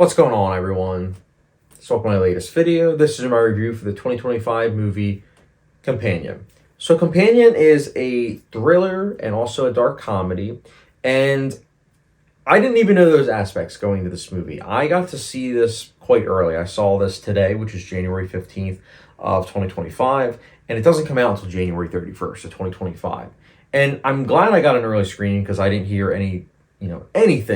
What's going on, everyone? So welcome to my latest video. This is my review for the 2025 movie Companion. So Companion is a thriller and also a dark comedy, and I didn't even know those aspects going into this movie. I got to see this quite early. I saw this today, which is January 15th of 2025, and it doesn't come out until January 31st of 2025. And I'm glad I got an early screening because I didn't hear anything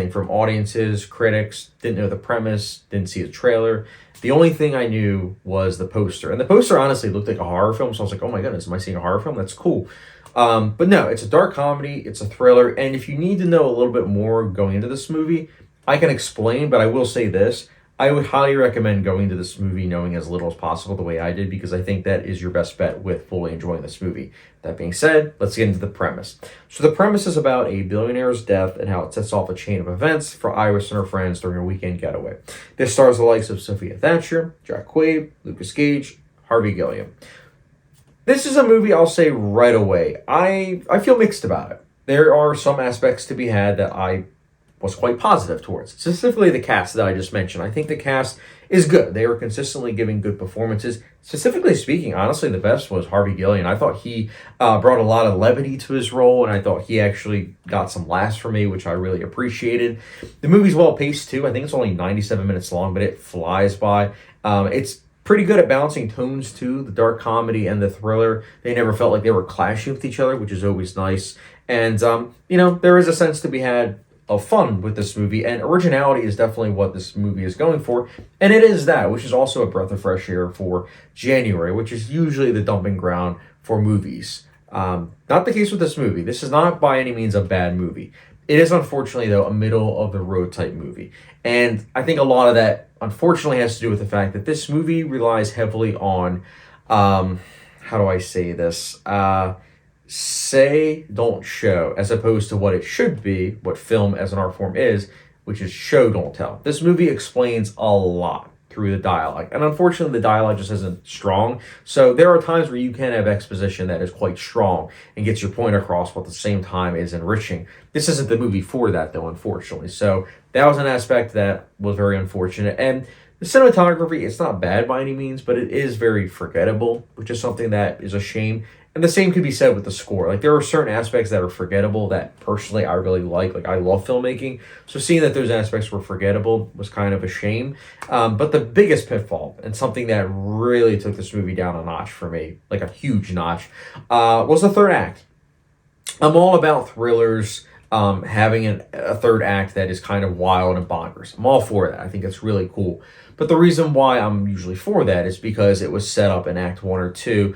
from audiences, critics, didn't know the premise, didn't see the trailer. The only thing I knew was the poster. And the poster honestly looked like a horror film, so I was like, oh my goodness, am I seeing a horror film? That's cool. But no, it's a dark comedy, it's a thriller, and if you need to know a little bit more going into this movie, I can explain, but I will say this. I would highly recommend going into this movie knowing as little as possible the way I did, because I think that is your best bet with fully enjoying this movie. That being said, let's get into the premise. So the premise is about a billionaire's death and how it sets off a chain of events for Iris and her friends during a weekend getaway. This stars the likes of Sophia Thatcher, Jack Quaid, Lucas Gage, Harvey Gilliam. This is a movie I'll say right away. I feel mixed about it. There are some aspects to be had that I was quite positive towards, specifically the cast that I just mentioned. I think the cast is good. They were consistently giving good performances. Specifically speaking, honestly, the best was Harvey Gilliam. I thought he brought a lot of levity to his role, and I thought he actually got some laughs for me, which I really appreciated. The movie's well paced too. I think it's only 97 minutes long, but it flies by. It's pretty good at balancing tones too, the dark comedy and the thriller. They never felt like they were clashing with each other, which is always nice. And, there is a sense to be had of fun with this movie, and originality is definitely what this movie is going for, and it is that, which is also a breath of fresh air for January, which is usually the dumping ground for movies. Not the case with this movie. This is not by any means a bad movie. It is, unfortunately, though, a middle-of-the-road type movie, and I think a lot of that, unfortunately, has to do with the fact that this movie relies heavily on, how do I say this, say, don't show, as opposed to what it should be, what film as an art form is, which is show, don't tell. This movie explains a lot through the dialogue, and unfortunately the dialogue just isn't strong. So there are times where you can have exposition that is quite strong and gets your point across, while at the same time is enriching. This isn't the movie for that, though, unfortunately. So that was an aspect that was very unfortunate. And the cinematography, it's not bad by any means, but it is very forgettable, which is something that is a shame. And the same could be said with the score. Like, there are certain aspects that are forgettable that personally I really like. Like, I love filmmaking. So seeing that those aspects were forgettable was kind of a shame. But the biggest pitfall, and something that really took this movie down a notch for me, like a huge notch, was the third act. I'm all about thrillers having a third act that is kind of wild and bonkers. I'm all for that. I think it's really cool. But the reason why I'm usually for that is because it was set up in Act 1 or 2,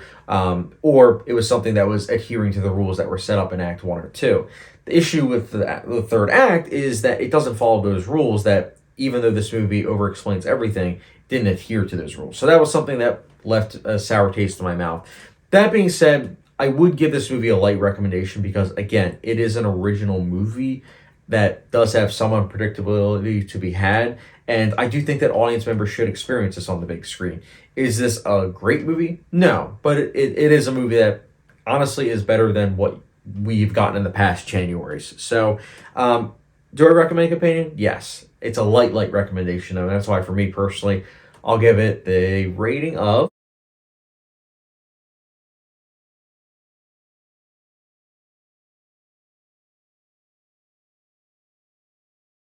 or it was something that was adhering to the rules that were set up in Act 1 or 2. The issue with the third act is that it doesn't follow those rules, that even though this movie over-explains everything, didn't adhere to those rules. So that was something that left a sour taste in my mouth. That being said, I would give this movie a light recommendation because, again, it is an original movie that does have some unpredictability to be had, and I do think that audience members should experience this on the big screen. Is this a great movie? No, but it is a movie that honestly is better than what we've gotten in the past Januaries. So, do I recommend Companion? Yes. It's a light recommendation, and that's why for me personally, I'll give it the rating of...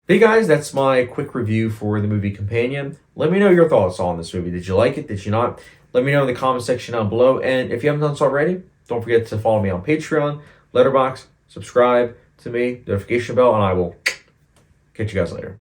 Hey guys, that's my quick review for the movie Companion. Let me know your thoughts on this movie. Did you like it? Did you not? Let me know in the comment section down below. And if you haven't done so already, don't forget to follow me on Patreon, Letterboxd, subscribe to me, notification bell, and I will catch you guys later.